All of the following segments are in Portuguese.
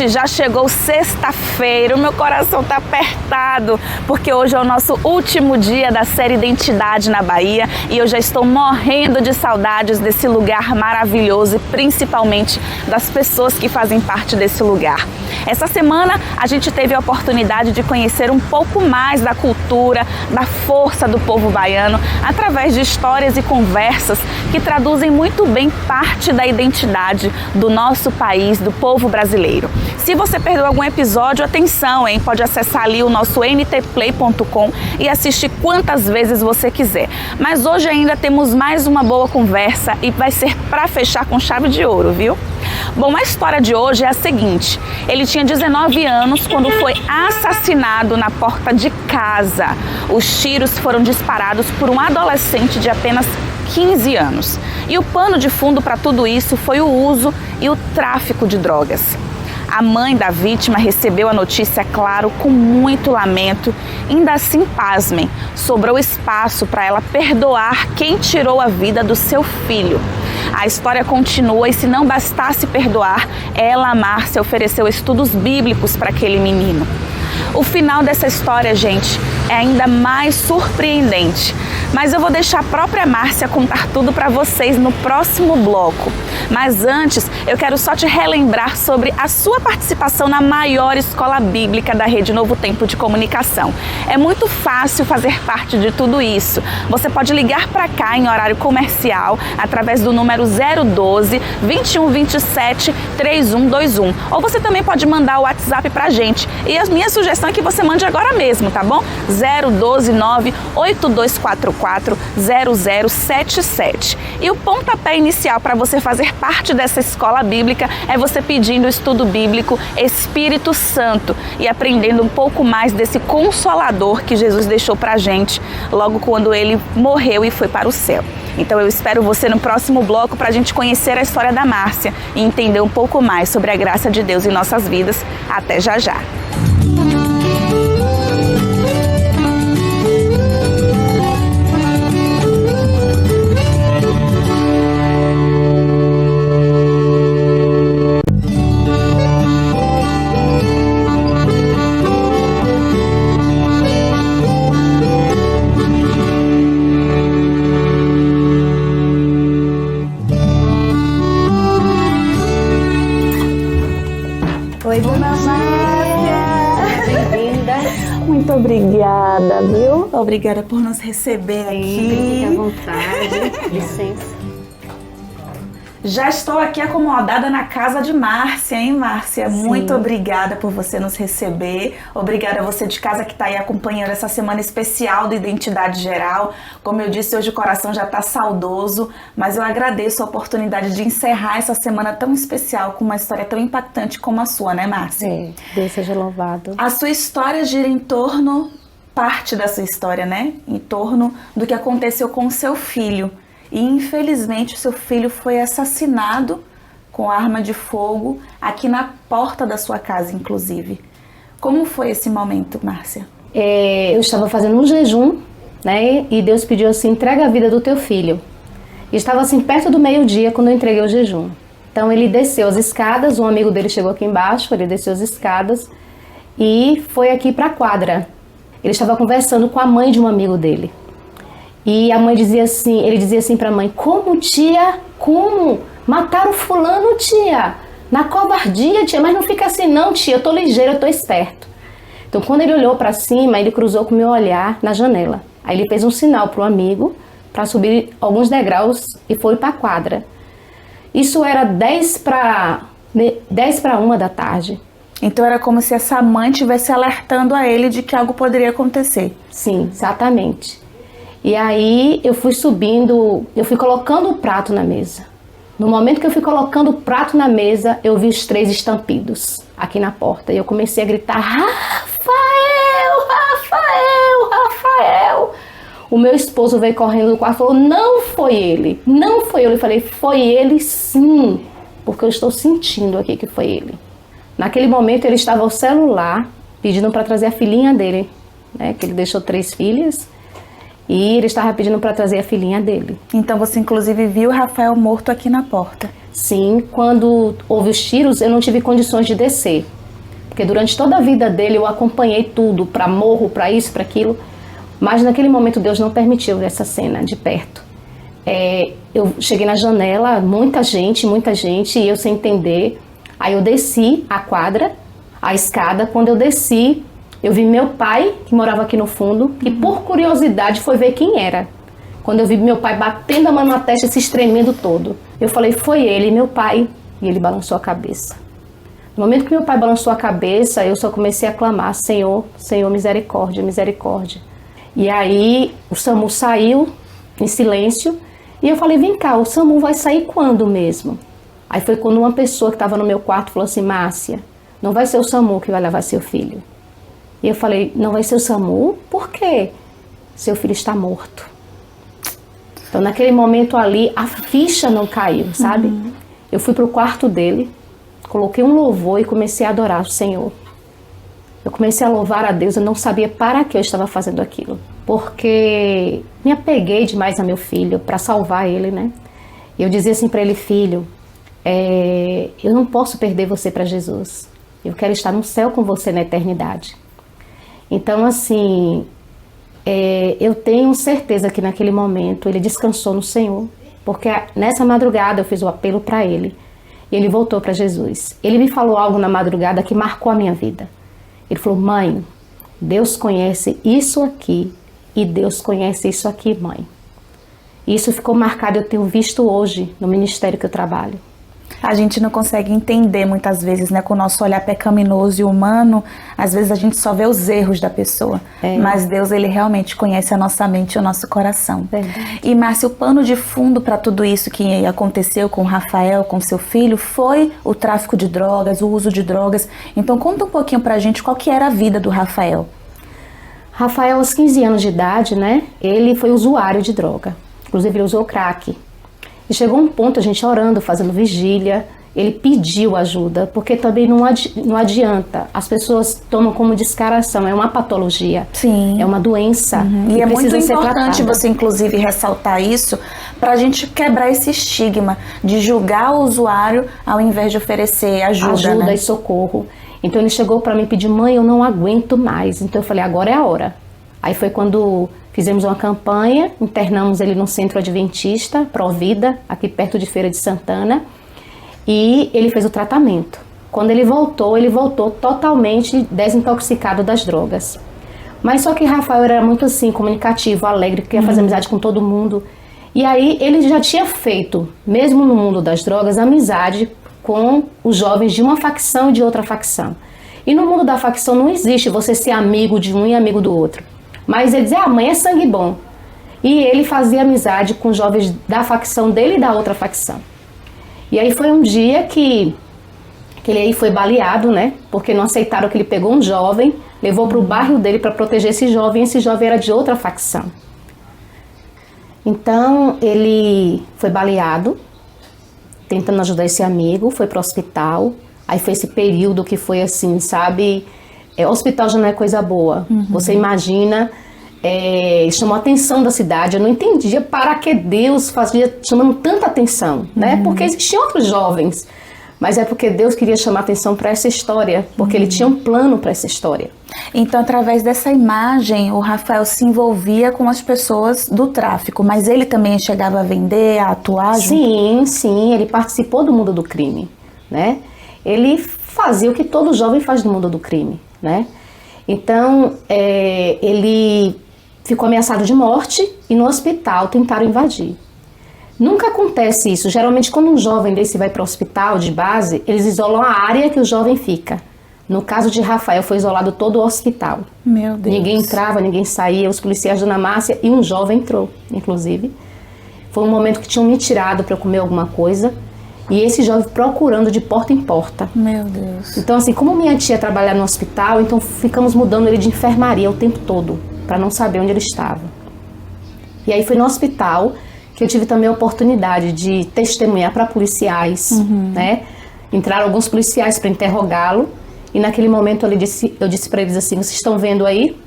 Gente, já chegou sexta-feira, o meu coração tá apertado, porque hoje é o nosso último dia da série Identidade na Bahia e eu já estou morrendo de saudades desse lugar maravilhoso e principalmente das pessoas que fazem parte desse lugar. Essa semana a gente teve a oportunidade de conhecer um pouco mais da cultura, da força do povo baiano, através de histórias e conversas que traduzem muito bem parte da identidade do nosso país, do povo brasileiro. Se você perdeu algum episódio, atenção, hein? Pode acessar ali o nosso ntplay.com e assistir quantas vezes você quiser. Mas hoje ainda temos mais uma boa conversa e vai ser para fechar com chave de ouro, viu? Bom, a história de hoje é a seguinte: ele tinha 19 anos quando foi assassinado na porta de casa. Os tiros foram disparados por um adolescente de apenas 15 anos. E o pano de fundo para tudo isso foi o uso e o tráfico de drogas. A mãe da vítima recebeu a notícia, claro, com muito lamento. Ainda assim, pasmem, sobrou espaço para ela perdoar quem tirou a vida do seu filho. A história continua e, se não bastasse perdoar, ela, Márcia, ofereceu estudos bíblicos para aquele menino. O final dessa história, gente, é ainda mais surpreendente. Mas eu vou deixar a própria Márcia contar tudo para vocês no próximo bloco. Mas antes, eu quero só te relembrar sobre a sua participação na maior escola bíblica da Rede Novo Tempo de Comunicação. É muito fácil fazer parte de tudo isso. Você pode ligar para cá em horário comercial através do número 012 2127 3121. Ou você também pode mandar o WhatsApp pra gente. E a minha sugestão é que você mande agora mesmo, tá bom? 012 98244 0077. E o pontapé inicial para você fazer parte dessa escola bíblica é você pedindo o estudo bíblico Espírito Santo e aprendendo um pouco mais desse consolador que Jesus deixou pra gente logo quando ele morreu e foi para o céu. Então eu espero você no próximo bloco para a gente conhecer a história da Márcia e entender um pouco mais sobre a graça de Deus em nossas vidas. Até já já! Oi, dona Márcia! Bem-vinda! Muito obrigada, viu? Obrigada por nos receber aqui. Fique à vontade, licença. Já estou aqui acomodada na casa de Márcia, hein, Márcia? Sim. Muito obrigada por você nos receber. Obrigada a você de casa que está aí acompanhando essa semana especial do Identidade Geral. Como eu disse, hoje o coração já está saudoso, mas eu agradeço a oportunidade de encerrar essa semana tão especial com uma história tão impactante como a sua, né, Márcia? Sim, Deus seja louvado. A sua história gira em torno, parte da sua história, né? Em torno do que aconteceu com o seu filho. E infelizmente o seu filho foi assassinado com arma de fogo aqui na porta da sua casa, inclusive. Como foi esse momento, Márcia? Eu estava fazendo um jejum, né? E Deus pediu assim: entrega a vida do teu filho. E estava assim perto do meio-dia quando eu entreguei o jejum. Então ele desceu as escadas, um amigo dele chegou aqui embaixo, ele desceu as escadas e foi aqui para a quadra. Ele estava conversando com a mãe de um amigo dele. E a mãe dizia assim, ele dizia assim para a mãe: como, tia? Como? Mataram fulano, tia? Na covardia, tia? Mas não fica assim não, tia, eu tô ligeiro, eu tô esperto. Então quando ele olhou para cima, ele cruzou com o meu olhar na janela. Aí ele fez um sinal pro amigo para subir alguns degraus e foi para a quadra. Isso era 10 para 1 da tarde. Então era como se essa mãe estivesse alertando a ele de que algo poderia acontecer. Sim, exatamente. E aí eu fui subindo, eu fui colocando o prato na mesa. No momento que eu fui colocando o prato na mesa, eu vi os 3 estampidos aqui na porta. E eu comecei a gritar: Rafael, Rafael, Rafael. O meu esposo veio correndo do quarto e falou: não foi ele, não foi ele. Eu falei: foi ele sim, porque eu estou sentindo aqui que foi ele. Naquele momento ele estava ao celular pedindo para trazer a filhinha dele, né, que ele deixou 3 filhas. E ele estava pedindo para trazer a filhinha dele. Então você inclusive viu o Rafael morto aqui na porta? Sim, quando houve os tiros, eu não tive condições de descer. Porque durante toda a vida dele eu acompanhei tudo, para morro, para isso, para aquilo. Mas naquele momento Deus não permitiu essa cena de perto. Eu cheguei na janela, muita gente, e eu sem entender. Aí eu desci a quadra, a escada. Quando eu desci, eu vi meu pai, que morava aqui no fundo, e por curiosidade foi ver quem era. Quando eu vi meu pai batendo a mão na testa e se estremendo todo. Eu falei, foi ele, meu pai. E ele balançou a cabeça. No momento que meu pai balançou a cabeça, eu só comecei a clamar, Senhor, Senhor, misericórdia, misericórdia. E aí o SAMU saiu em silêncio e eu falei, vem cá, o SAMU vai sair quando mesmo? Aí foi quando uma pessoa que estava no meu quarto falou assim, Márcia, não vai ser o SAMU que vai levar seu filho. E eu falei, não vai ser o SAMU? Por quê? Seu filho está morto. Então naquele momento ali a ficha não caiu, sabe? Eu fui para o quarto dele, coloquei um louvor e comecei a adorar o Senhor. Eu comecei a louvar a Deus, eu não sabia para que eu estava fazendo aquilo. Porque me apeguei demais a meu filho, para salvar ele, né? E eu dizia assim para ele, filho, eu não posso perder você para Jesus. Eu quero estar no céu com você na eternidade. Então, assim, eu tenho certeza que naquele momento ele descansou no Senhor. Porque nessa madrugada eu fiz o apelo para ele. E ele voltou para Jesus. Ele me falou algo na madrugada que marcou a minha vida. Ele falou, mãe, Deus conhece isso aqui e Deus conhece isso aqui, mãe. Isso ficou marcado, eu tenho visto hoje no ministério que eu trabalho. A gente não consegue entender muitas vezes, né? Com o nosso olhar pecaminoso e humano, às vezes a gente só vê os erros da pessoa. Mas Deus, Ele realmente conhece a nossa mente e o nosso coração. E Márcia, o pano de fundo para tudo isso que aconteceu com o Rafael, com seu filho, foi o tráfico de drogas, o uso de drogas. Então conta um pouquinho pra gente qual que era a vida do Rafael. Rafael, aos 15 anos de idade, né? Ele foi usuário de droga. Inclusive ele usou crack. E chegou um ponto, a gente orando, fazendo vigília, ele pediu ajuda, porque também não adianta. As pessoas tomam como descaração, é uma patologia, Sim. É uma doença. E é muito importante você, inclusive, ressaltar isso, para a gente quebrar esse estigma de julgar o usuário ao invés de oferecer ajuda, né? E socorro. Então ele chegou para mim e pediu, mãe, eu não aguento mais. Então eu falei, agora é a hora. Aí foi quando fizemos uma campanha, internamos ele no Centro Adventista, Provida, aqui perto de Feira de Santana, e ele fez o tratamento. Quando ele voltou totalmente desintoxicado das drogas. Mas só que Rafael era muito assim, comunicativo, alegre, queria fazer amizade com todo mundo. E aí ele já tinha feito, mesmo no mundo das drogas, amizade com os jovens de uma facção e de outra facção. E no mundo da facção não existe você ser amigo de um e amigo do outro. Mas ele dizia, a mãe é sangue bom. E ele fazia amizade com jovens da facção dele e da outra facção. E aí foi um dia que ele aí foi baleado, né? Porque não aceitaram que ele pegou um jovem, levou para o bairro dele para proteger esse jovem era de outra facção. Então ele foi baleado, tentando ajudar esse amigo, foi para o hospital. Aí foi esse período que foi assim, sabe... hospital já não é coisa boa. Você imagina, chamou a atenção da cidade. Eu não entendia para que Deus fazia chamando tanta atenção, né? Porque existiam outros jovens, mas é porque Deus queria chamar a atenção para essa história, porque Ele tinha um plano para essa história. Então, através dessa imagem, o Rafael se envolvia com as pessoas do tráfico, mas ele também chegava a vender, a atuar? Sim, ele participou do mundo do crime, né? Ele fazia o que todo jovem faz no mundo do crime, né? Então, ele ficou ameaçado de morte e no hospital tentaram invadir. Nunca acontece isso. Geralmente, quando um jovem desse vai para o hospital de base, eles isolam a área que o jovem fica. No caso de Rafael, foi isolado todo o hospital. Meu Deus. Ninguém entrava, ninguém saía, os policiais da Ana Márcia, e um jovem entrou, inclusive. Foi um momento que tinham me tirado para eu comer alguma coisa. E esse jovem procurando de porta em porta. Meu Deus. Então, assim, como minha tia trabalhava no hospital, então ficamos mudando ele de enfermaria o tempo todo, para não saber onde ele estava. E aí foi no hospital que eu tive também a oportunidade de testemunhar para policiais, né? Entraram alguns policiais para interrogá-lo, e naquele momento eu disse para eles assim, vocês estão vendo aí?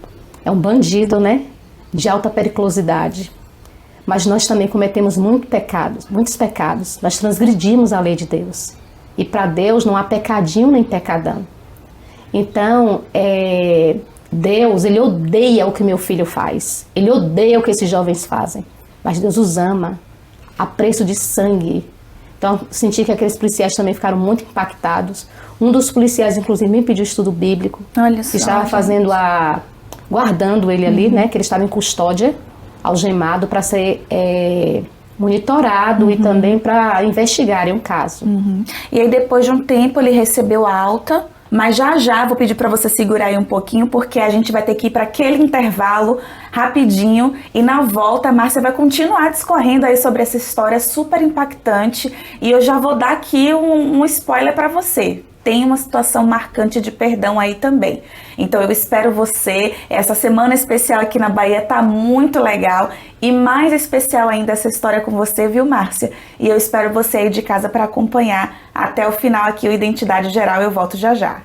É um bandido, né? De alta periculosidade. Mas nós também cometemos muitos pecados. Nós transgredimos a lei de Deus. E para Deus não há pecadinho nem pecadão. Então, Deus, Ele odeia o que meu filho faz. Ele odeia o que esses jovens fazem. Mas Deus os ama a preço de sangue. Então, senti que aqueles policiais também ficaram muito impactados. Um dos policiais, inclusive, me pediu estudo bíblico. Olha só, que estava guardando ele ali, né? Que ele estava em custódia, algemado, para ser monitorado e também para investigarem um caso. E aí, depois de um tempo, ele recebeu alta. Mas já vou pedir para você segurar aí um pouquinho, porque a gente vai ter que ir para aquele intervalo rapidinho. E na volta, a Márcia vai continuar discorrendo aí sobre essa história super impactante. E eu já vou dar aqui um spoiler para você. Tem uma situação marcante de perdão aí também. Então eu espero você. Essa semana especial aqui na Bahia tá muito legal. E mais especial ainda essa história com você, viu, Márcia? E eu espero você aí de casa para acompanhar até o final aqui o Identidade Geral. Eu volto já já.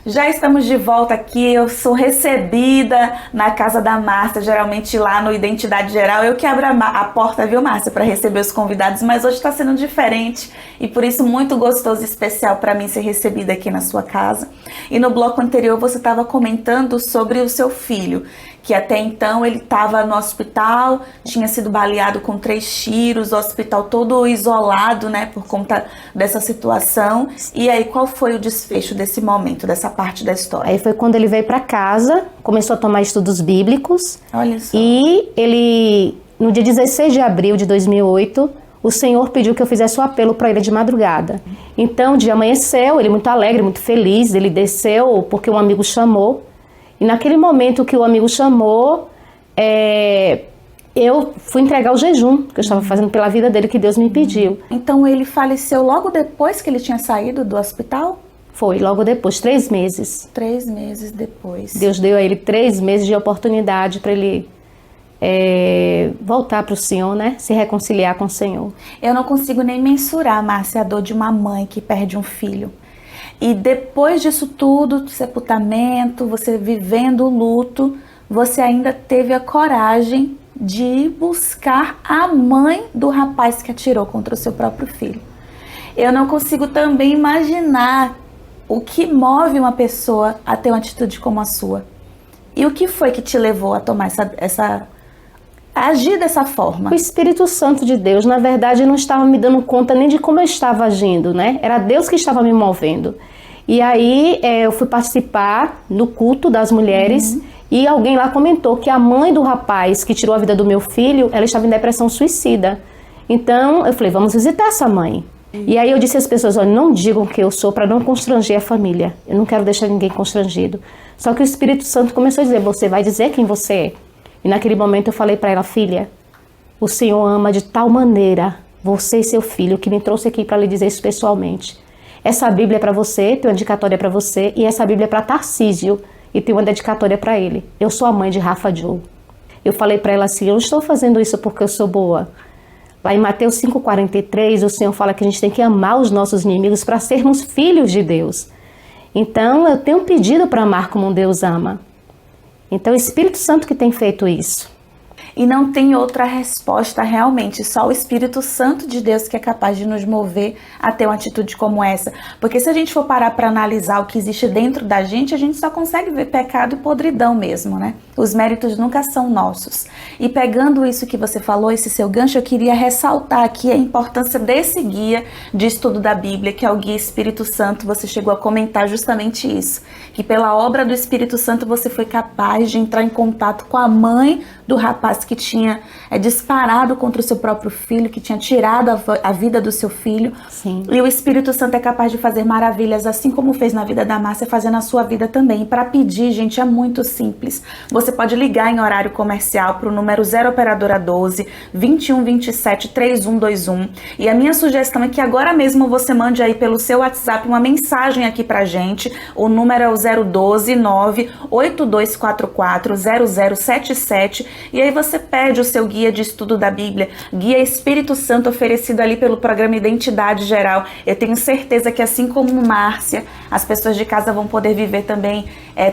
Já estamos de volta aqui, eu sou recebida na casa da Márcia, geralmente lá no Identidade Geral, eu que abro a porta, viu, Márcia, para receber os convidados, mas hoje está sendo diferente e por isso muito gostoso e especial para mim ser recebida aqui na sua casa. E no bloco anterior você estava comentando sobre o seu filho, que até então ele estava no hospital, tinha sido baleado com 3 tiros, o hospital todo isolado, né, por conta dessa situação. E aí, qual foi o desfecho desse momento, dessa parte da história? Aí foi quando ele veio para casa, começou a tomar estudos bíblicos. Olha só. E ele, no dia 16 de abril de 2008, o Senhor pediu que eu fizesse o apelo para ele de madrugada. Então, o dia amanheceu, ele muito alegre, muito feliz, ele desceu porque um amigo chamou. E naquele momento que o amigo chamou, eu fui entregar o jejum que eu estava fazendo pela vida dele, que Deus me pediu. Então ele faleceu logo depois que ele tinha saído do hospital? Foi, logo depois, 3 meses. 3 meses depois. Deus deu a ele 3 meses de oportunidade para ele voltar para o Senhor, né? Se reconciliar com o Senhor. Eu não consigo nem mensurar, Márcia, a dor de uma mãe que perde um filho. E depois disso tudo, do sepultamento, você vivendo o luto, você ainda teve a coragem de buscar a mãe do rapaz que atirou contra o seu próprio filho. Eu não consigo também imaginar o que move uma pessoa a ter uma atitude como a sua. E o que foi que te levou a tomar a agir dessa forma? O Espírito Santo de Deus, na verdade, não estava me dando conta nem de como eu estava agindo, né? Era Deus que estava me movendo. E aí eu fui participar no culto das mulheres e alguém lá comentou que a mãe do rapaz que tirou a vida do meu filho, ela estava em depressão suicida. Então eu falei, vamos visitar essa mãe. E aí eu disse às pessoas, olha, não digam que eu sou para não constranger a família. Eu não quero deixar ninguém constrangido. Só que o Espírito Santo começou a dizer, você vai dizer quem você é. E naquele momento eu falei para ela, filha, o Senhor ama de tal maneira você e seu filho que me trouxe aqui para lhe dizer isso pessoalmente. Essa Bíblia é para você, tem uma dedicatória para você, e essa Bíblia é para Tarcísio e tem uma dedicatória para ele. Eu sou a mãe de Rafa Joe. Eu falei para ela assim, eu não estou fazendo isso porque eu sou boa. Lá em Mateus 5,43, o Senhor fala que a gente tem que amar os nossos inimigos para sermos filhos de Deus. Então eu tenho um pedido para amar como Deus ama. Então, o Espírito Santo que tem feito isso. E não tem outra resposta realmente, só o Espírito Santo de Deus que é capaz de nos mover a ter uma atitude como essa. Porque se a gente for parar para analisar o que existe dentro da gente, a gente só consegue ver pecado e podridão mesmo, né? Os méritos nunca são nossos. E pegando isso que você falou, esse seu gancho, eu queria ressaltar aqui a importância desse guia de estudo da Bíblia, que é o Guia Espírito Santo. Você chegou a comentar justamente isso, que pela obra do Espírito Santo você foi capaz de entrar em contato com a mãe do rapaz que tinha disparado contra o seu próprio filho, que tinha tirado a vida do seu filho. Sim. E o Espírito Santo é capaz de fazer maravilhas, assim como fez na vida da Márcia, fazer na sua vida também. E para pedir, gente, é muito simples. Você pode ligar em horário comercial para o número 0 operadora 12 21 27 3121. E a minha sugestão é que agora mesmo você mande aí pelo seu WhatsApp uma mensagem aqui pra gente. O número é o 012 98244 0077. E aí você pede o seu guia de estudo da Bíblia, Guia Espírito Santo, oferecido ali pelo programa Identidade Geral. Eu tenho certeza que, assim como Márcia, as pessoas de casa vão poder viver também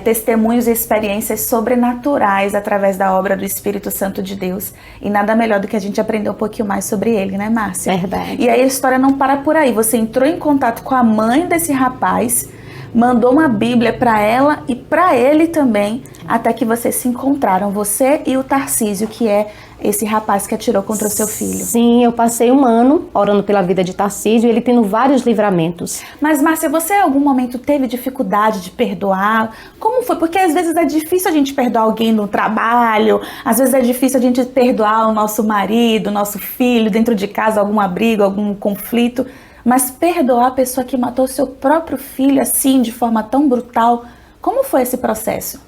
testemunhos e experiências sobrenaturais através da obra do Espírito Santo de Deus. E nada melhor do que a gente aprender um pouquinho mais sobre ele, né, Márcia? Verdade. E aí a história não para por aí. Você entrou em contato com a mãe desse rapaz, mandou uma Bíblia para ela e para ele também, até que vocês se encontraram, você e o Tarcísio, que é esse rapaz que atirou contra o seu filho. Sim, eu passei um ano orando pela vida de Tarcísio e ele tendo vários livramentos. Mas, Márcia, você em algum momento teve dificuldade de perdoar? Como foi? Porque às vezes é difícil a gente perdoar alguém no trabalho, às vezes é difícil a gente perdoar o nosso marido, o nosso filho, dentro de casa, alguma briga, algum conflito. Mas perdoar a pessoa que matou seu próprio filho assim, de forma tão brutal, como foi esse processo?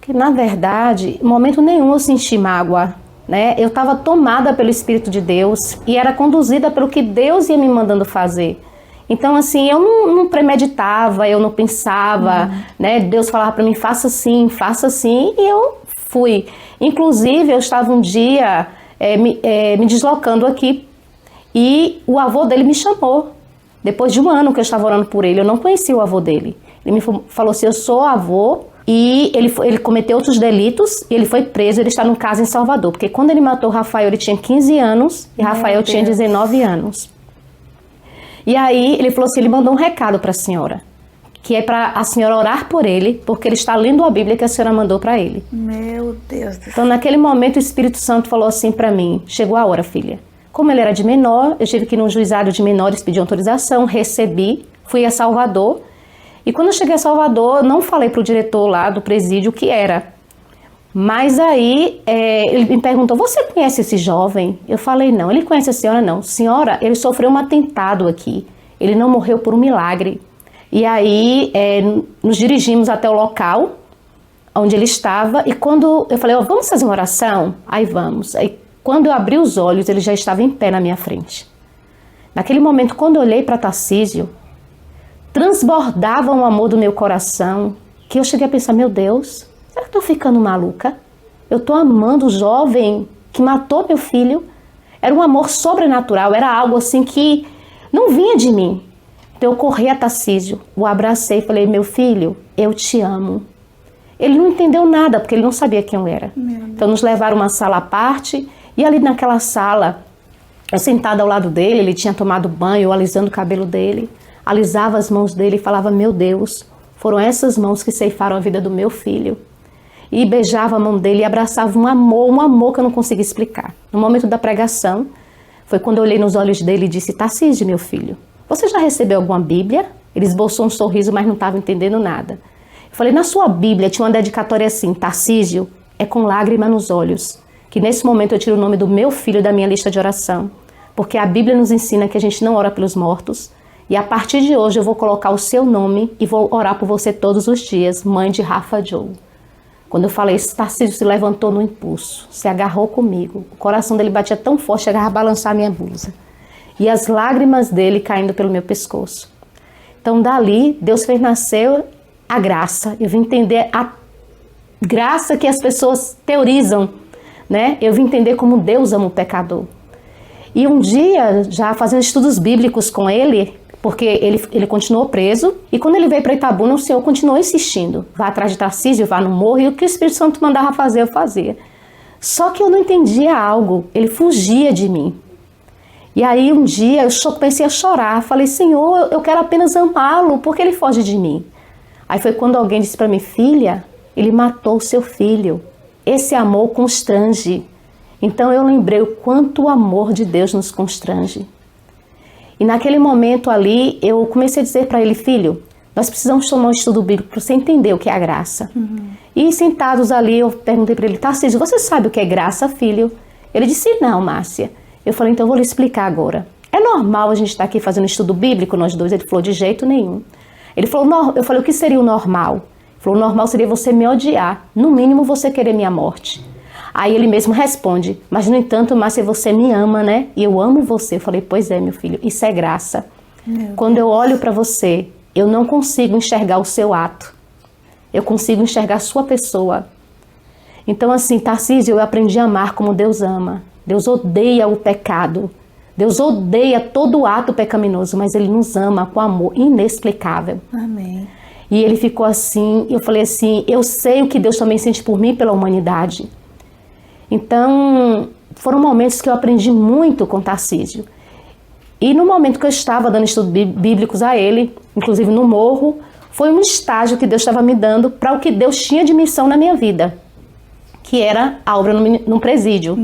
Que, na verdade, em momento nenhum eu senti mágoa, né? Eu estava tomada pelo Espírito de Deus e era conduzida pelo que Deus ia me mandando fazer. Então, assim, eu não premeditava, eu não pensava, né? Deus falava para mim, faça assim, e eu fui. Inclusive, eu estava um dia me deslocando aqui e o avô dele me chamou. Depois de um ano que eu estava orando por ele, eu não conhecia o avô dele. Ele me falou assim, eu sou avô, e ele cometeu outros delitos, e ele foi preso, ele está num caso em Salvador. Porque quando ele matou o Rafael, ele tinha 15 anos, e Rafael tinha 19 anos. E aí, ele falou assim, ele mandou um recado para a senhora, que é para a senhora orar por ele, porque ele está lendo a Bíblia que a senhora mandou para ele. Meu Deus do céu. Então, naquele momento, o Espírito Santo falou assim para mim, chegou a hora, filha. Como ele era de menor, eu tive que ir num juizado de menores pedir autorização, recebi, fui a Salvador. E quando eu cheguei a Salvador, eu não falei para o diretor lá do presídio o que era. Mas aí ele me perguntou, você conhece esse jovem? Eu falei, não. Ele conhece a senhora? Não. Senhora, ele sofreu um atentado aqui. Ele não morreu por um milagre. E aí nos dirigimos até o local onde ele estava. E quando eu falei, vamos fazer uma oração? Aí vamos. Aí quando eu abri os olhos, ele já estava em pé na minha frente. Naquele momento, quando eu olhei para Tarcísio, transbordava um amor do meu coração, que eu cheguei a pensar, meu Deus, será que eu estou ficando maluca? Eu estou amando o jovem que matou meu filho? Era um amor sobrenatural, era algo assim que não vinha de mim. Então eu corri a Tarcísio, o abracei e falei, meu filho, eu te amo. Ele não entendeu nada, porque ele não sabia quem eu era. Então nos levaram a uma sala à parte, e ali naquela sala, eu sentada ao lado dele, ele tinha tomado banho, eu alisando o cabelo dele, alisava as mãos dele e falava, meu Deus, foram essas mãos que ceifaram a vida do meu filho. E beijava a mão dele e abraçava um amor que eu não conseguia explicar. No momento da pregação, foi quando eu olhei nos olhos dele e disse, Tarcísio, meu filho, você já recebeu alguma Bíblia? Ele esboçou um sorriso, mas não estava entendendo nada. Eu falei, na sua Bíblia tinha uma dedicatória assim, Tarcísio, é com lágrima nos olhos, que nesse momento eu tiro o nome do meu filho da minha lista de oração, porque a Bíblia nos ensina que a gente não ora pelos mortos, e a partir de hoje eu vou colocar o seu nome e vou orar por você todos os dias, mãe de Rafa Joe. Quando eu falei isso, Tarcísio se levantou no impulso, se agarrou comigo, o coração dele batia tão forte, chegava a balançar a minha blusa, e as lágrimas dele caindo pelo meu pescoço. Então dali, Deus fez nascer a graça, eu vim entender a graça que as pessoas teorizam, né? Eu vim entender como Deus ama o pecador. E um dia, já fazendo estudos bíblicos com ele, porque ele continuou preso, e quando ele veio para Itabuna, o Senhor continuou insistindo, vá atrás de Tarcísio, vá no morro, e o que o Espírito Santo mandava fazer, eu fazia. Só que eu não entendia algo, ele fugia de mim. E aí um dia eu comecei a chorar, falei, Senhor, eu quero apenas amá-lo, por que ele foge de mim? Aí foi quando alguém disse para mim, filha, ele matou o seu filho. Esse amor constrange. Então eu lembrei o quanto o amor de Deus nos constrange. E naquele momento ali, eu comecei a dizer para ele, filho, Nós precisamos tomar um estudo bíblico para você entender o que é a graça. E sentados ali, eu perguntei para ele, Tarcísio, você sabe o que é graça, filho? Ele disse, não, Márcia. Eu falei, então eu vou lhe explicar agora. É normal a gente estar aqui fazendo estudo bíblico, nós dois? Ele falou, de jeito nenhum. Ele falou, eu falei, o que seria o normal? Ele falou, o normal seria você me odiar, no mínimo você querer minha morte. Aí ele mesmo responde, mas no entanto, Márcia, você me ama, né? E eu amo você. Eu falei, pois é, meu filho, isso é graça. Quando eu olho para você, eu não consigo enxergar o seu ato. Eu consigo enxergar a sua pessoa. Então assim, Tarcísio, eu aprendi a amar como Deus ama. Deus odeia o pecado. Deus odeia todo ato pecaminoso, mas Ele nos ama com amor inexplicável. Amém. E ele ficou assim, eu falei assim, eu sei o que Deus também sente por mim e pela humanidade. Então, foram momentos que eu aprendi muito com Tarcísio. E no momento que eu estava dando estudos bíblicos a ele, inclusive no morro, foi um estágio que Deus estava me dando para o que Deus tinha de missão na minha vida, que era a obra no presídio.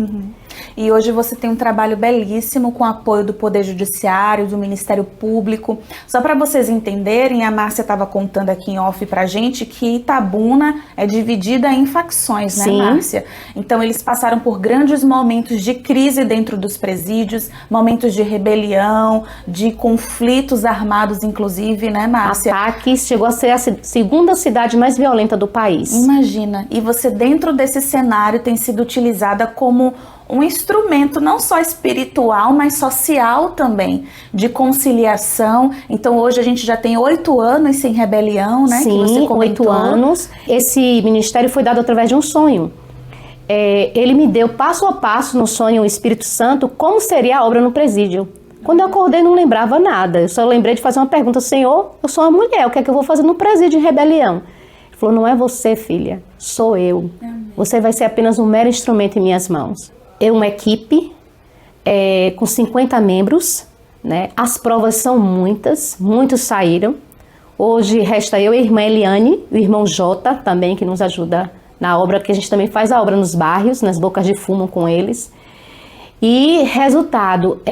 E hoje você tem um trabalho belíssimo com apoio do Poder Judiciário, do Ministério Público. Só para vocês entenderem, a Márcia estava contando aqui em off pra gente que Itabuna é dividida em facções, né, Sim. Márcia? Então eles passaram por grandes momentos de crise dentro dos presídios, momentos de rebelião, de conflitos armados, inclusive, né, Márcia? Ataques, chegou a ser a segunda cidade mais violenta do país. Imagina, e você dentro desse cenário tem sido utilizada como um instrumento não só espiritual, mas social também, de conciliação. Então hoje a gente já tem 8 anos sem rebelião, né? Sim, que você comentou. 8 anos. Esse ministério foi dado através de um sonho. Ele me deu passo a passo no sonho o Espírito Santo como seria a obra no presídio. Quando eu acordei não lembrava nada, eu só lembrei de fazer uma pergunta, Senhor, eu sou uma mulher, o que é que eu vou fazer no presídio em rebelião? Ele falou, não é você, filha, sou eu. Amém. Você vai ser apenas um mero instrumento em minhas mãos. É uma equipe com 50 membros, né? As provas são muitas, muitos saíram. Hoje resta eu e a irmã Eliane, o irmão Jota também, que nos ajuda na obra, que a gente também faz a obra nos bairros, nas bocas de fumo com eles. E resultado,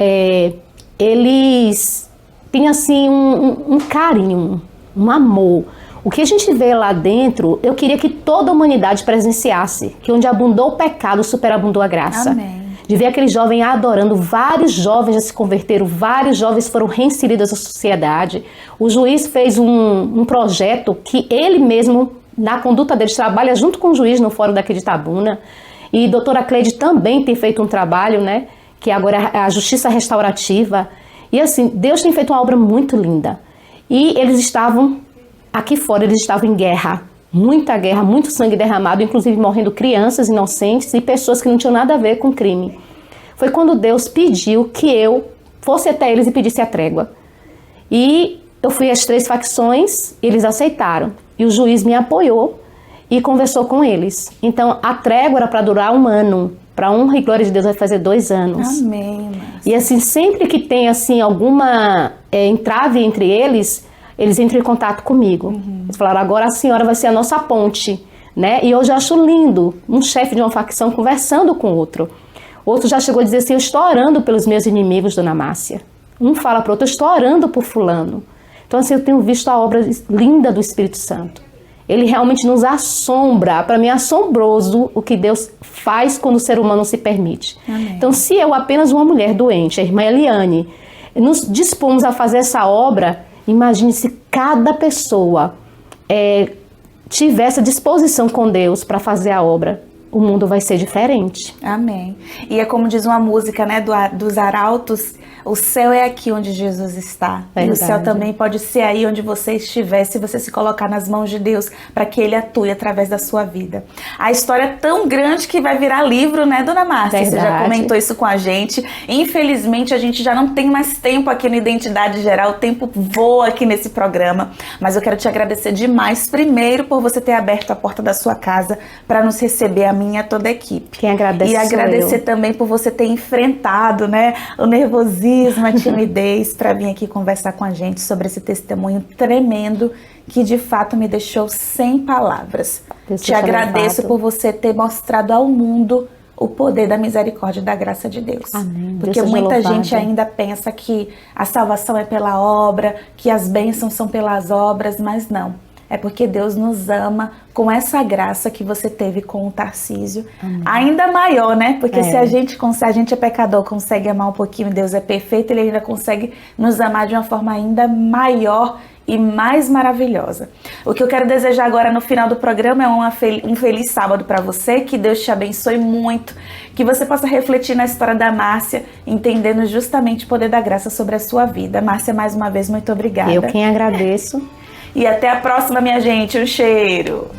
eles têm assim um carinho, um amor. O que a gente vê lá dentro, eu queria que toda a humanidade presenciasse, que onde abundou o pecado, superabundou a graça. Amém. De ver aquele jovem adorando, vários jovens já se converteram, vários jovens foram reinseridos à sociedade. O juiz fez um projeto que ele mesmo, na conduta dele, trabalha junto com o juiz no fórum daqui de Itabuna. E a doutora Cleide também tem feito um trabalho, né, que agora é a justiça restaurativa. E assim, Deus tem feito uma obra muito linda. E eles estavam... Aqui fora eles estavam em guerra, muito sangue derramado, inclusive morrendo crianças inocentes e pessoas que não tinham nada a ver com crime. Foi quando Deus pediu que eu fosse até eles e pedisse a trégua. E eu fui às 3 facções, eles aceitaram. E o juiz me apoiou e conversou com eles. Então a trégua era para durar 1 ano. Para honra e glória de Deus vai fazer 2 anos. Amém. Márcia. E assim, sempre que tem assim alguma entrave entre eles entram em contato comigo. Eles falaram, agora a senhora vai ser a nossa ponte, né? E eu já acho lindo um chefe de uma facção conversando com outro. Outro já chegou a dizer assim, eu estou orando pelos meus inimigos, dona Márcia. Um fala para o outro, eu estou orando por fulano. Então assim, eu tenho visto a obra linda do Espírito Santo. Ele realmente nos assombra. Para mim é assombroso o que Deus faz quando o ser humano se permite. Amém. Então se eu, apenas uma mulher doente, a irmã Eliane, nos dispomos a fazer essa obra, imagine se cada pessoa tivesse disposição com Deus para fazer a obra. O mundo vai ser diferente. Amém. E é como diz uma música, né, dos Arautos, o céu é aqui onde Jesus está. Verdade. E o céu também pode ser aí onde você estiver, se você se colocar nas mãos de Deus, para que Ele atue através da sua vida. A história é tão grande que vai virar livro, né, dona Márcia? Verdade. Você já comentou isso com a gente. Infelizmente, a gente já não tem mais tempo aqui no Identidade Geral, o tempo voa aqui nesse programa. Mas eu quero te agradecer demais, primeiro, por você ter aberto a porta da sua casa para nos receber, a minha e toda a equipe. Quem agradece E agradecer eu. também por você ter enfrentado, né, o nervosismo, a timidez, para vir aqui conversar com a gente sobre esse testemunho tremendo que de fato me deixou sem palavras. Deus Te agradeço por você ter mostrado ao mundo o poder da misericórdia e da graça de Deus. Amém. Porque Deus seja muita louvado. gente ainda pensa que a salvação é pela obra, que as bênçãos são pelas obras, mas não. É porque Deus nos ama com essa graça que você teve com o Tarcísio. Amém. Ainda maior, né? Porque se a gente é pecador, consegue amar um pouquinho, Deus é perfeito, Ele ainda consegue nos amar de uma forma ainda maior e mais maravilhosa. O que eu quero desejar agora no final do programa é um feliz sábado para você, que Deus te abençoe muito, que você possa refletir na história da Márcia, entendendo justamente o poder da graça sobre a sua vida. Márcia, mais uma vez, muito obrigada. Eu quem agradeço. E até a próxima, minha gente. Um cheiro!